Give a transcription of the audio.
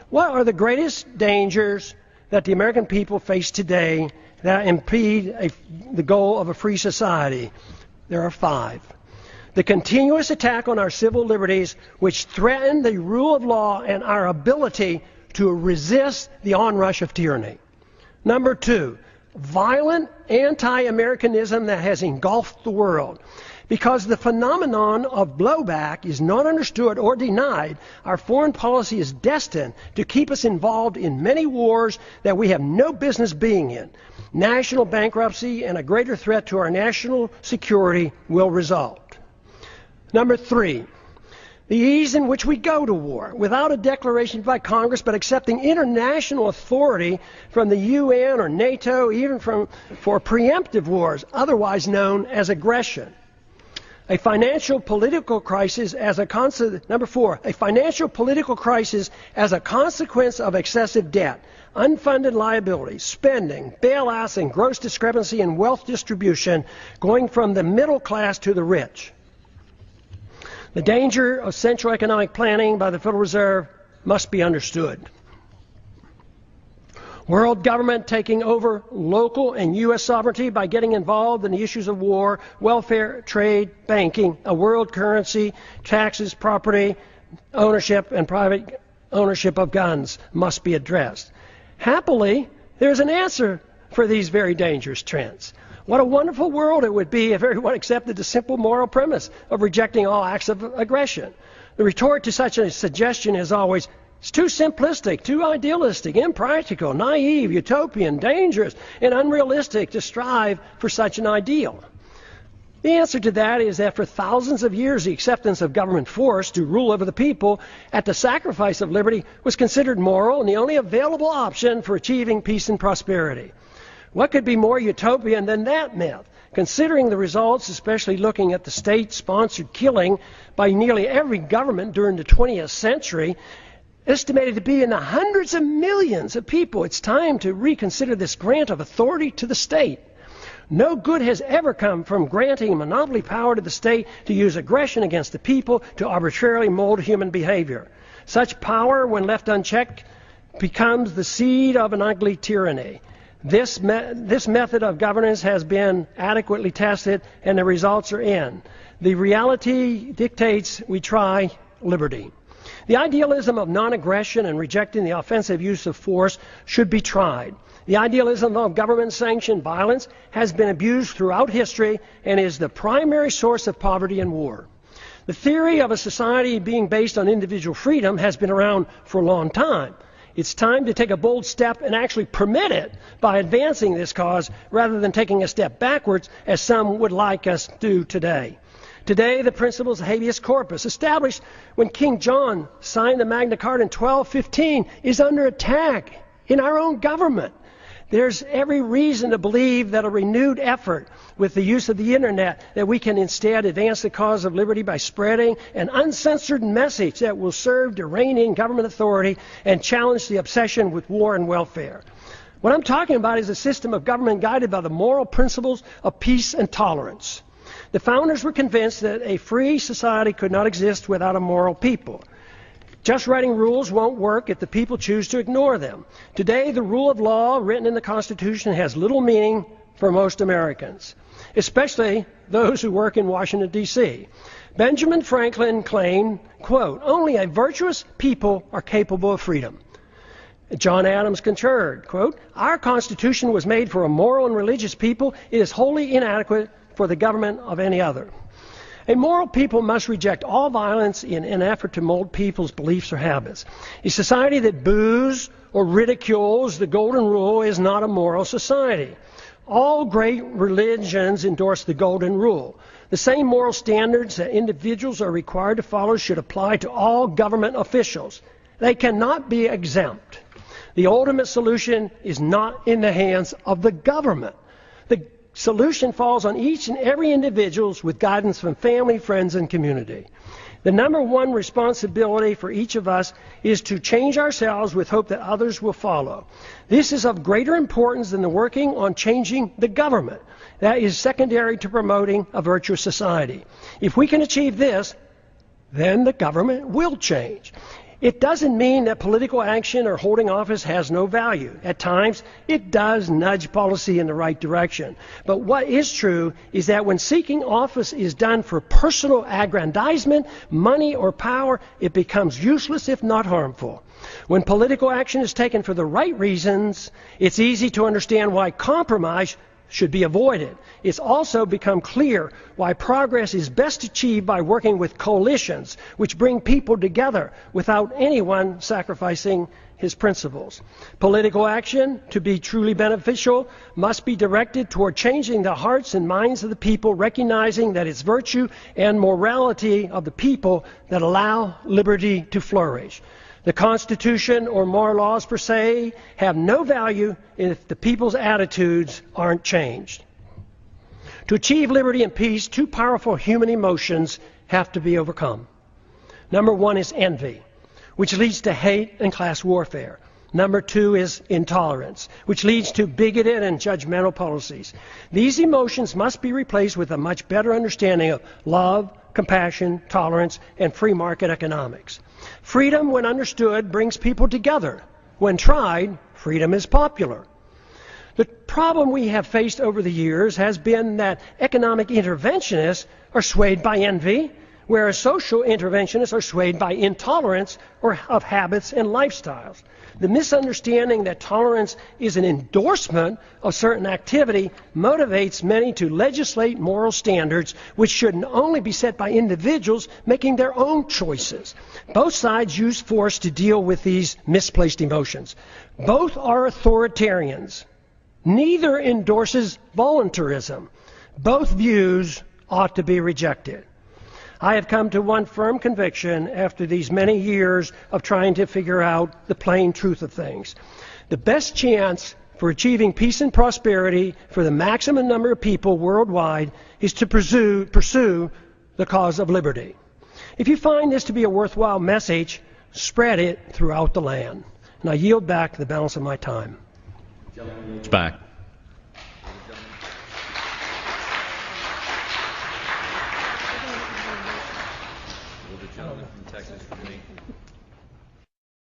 What are the greatest dangers that the American people face today that impede the goal of a free society? There are 5. The continuous attack on our civil liberties, which threaten the rule of law and our ability to resist the onrush of tyranny. Number 2, violent anti-Americanism that has engulfed the world. Because the phenomenon of blowback is not understood or denied, our foreign policy is destined to keep us involved in many wars that we have no business being in. National bankruptcy and a greater threat to our national security will result. Number 3, the ease in which we go to war, without a declaration by Congress, but accepting international authority from the UN or NATO, even for preemptive wars, otherwise known as aggression. A financial political crisis as a Number 4, a financial political crisis as a consequence of excessive debt, unfunded liabilities, spending, bailouts, and gross discrepancy in wealth distribution, going from the middle class to the rich. The danger of central economic planning by the Federal Reserve must be understood. World government taking over local and U.S. sovereignty by getting involved in the issues of war, welfare, trade, banking, a world currency, taxes, property, ownership, and private ownership of guns must be addressed. Happily, there's an answer for these very dangerous trends. What a wonderful world it would be if everyone accepted the simple moral premise of rejecting all acts of aggression. The retort to such a suggestion is always, it's too simplistic, too idealistic, impractical, naive, utopian, dangerous, and unrealistic to strive for such an ideal. The answer to that is that for thousands of years the acceptance of government force to rule over the people at the sacrifice of liberty was considered moral and the only available option for achieving peace and prosperity. What could be more utopian than that myth? Considering the results, especially looking at the state-sponsored killing by nearly every government during the 20th century, estimated to be in the hundreds of millions of people, it's time to reconsider this grant of authority to the state. No good has ever come from granting monopoly power to the state to use aggression against the people to arbitrarily mold human behavior. Such power, when left unchecked, becomes the seed of an ugly tyranny. This method of governance has been adequately tested, and the results are in. The reality dictates we try liberty. The idealism of non-aggression and rejecting the offensive use of force should be tried. The idealism of government-sanctioned violence has been abused throughout history and is the primary source of poverty and war. The theory of a society being based on individual freedom has been around for a long time. It's time to take a bold step and actually permit it by advancing this cause rather than taking a step backwards as some would like us to do today. Today, the principles of habeas corpus, established when King John signed the Magna Carta in 1215, is under attack in our own government. There's every reason to believe that a renewed effort with the use of the internet, that we can instead advance the cause of liberty by spreading an uncensored message that will serve to rein in government authority and challenge the obsession with war and welfare. What I'm talking about is a system of government guided by the moral principles of peace and tolerance. The founders were convinced that a free society could not exist without a moral people. Just writing rules won't work if the people choose to ignore them. Today, the rule of law written in the Constitution has little meaning for most Americans, especially those who work in Washington, D.C. Benjamin Franklin claimed, quote, "Only a virtuous people are capable of freedom." John Adams concurred, quote, "Our Constitution was made for a moral and religious people. It is wholly inadequate for the government of any other." A moral people must reject all violence in an effort to mold people's beliefs or habits. A society that boos or ridicules the golden rule is not a moral society. All great religions endorse the golden rule. The same moral standards that individuals are required to follow should apply to all government officials. They cannot be exempt. The ultimate solution is not in the hands of the government. The solution falls on each and every individual with guidance from family, friends, and community. The number one responsibility for each of us is to change ourselves with hope that others will follow. This is of greater importance than the working on changing the government. That is secondary to promoting a virtuous society. If we can achieve this, then the government will change. It doesn't mean that political action or holding office has no value. At times, it does nudge policy in the right direction. But what is true is that when seeking office is done for personal aggrandizement, money, or power, it becomes useless if not harmful. When political action is taken for the right reasons, it's easy to understand why compromise should be avoided. It's also become clear why progress is best achieved by working with coalitions, which bring people together without anyone sacrificing his principles. Political action, to be truly beneficial, must be directed toward changing the hearts and minds of the people, recognizing that it's virtue and morality of the people that allow liberty to flourish. The Constitution or moral laws per se have no value if the people's attitudes aren't changed. To achieve liberty and peace, two powerful human emotions have to be overcome. Number one is envy, which leads to hate and class warfare. Number two is intolerance, which leads to bigoted and judgmental policies. These emotions must be replaced with a much better understanding of love, compassion, tolerance, and free market economics. Freedom, when understood, brings people together. When tried, freedom is popular. The problem we have faced over the years has been that economic interventionists are swayed by envy, whereas social interventionists are swayed by intolerance of habits and lifestyles. The misunderstanding that tolerance is an endorsement of certain activity motivates many to legislate moral standards which should only be set by individuals making their own choices. Both sides use force to deal with these misplaced emotions. Both are authoritarians. Neither endorses voluntarism. Both views ought to be rejected. I have come to one firm conviction after these many years of trying to figure out the plain truth of things. The best chance for achieving peace and prosperity for the maximum number of people worldwide is to pursue the cause of liberty. If you find this to be a worthwhile message, spread it throughout the land. And I yield back the balance of my time. It's back.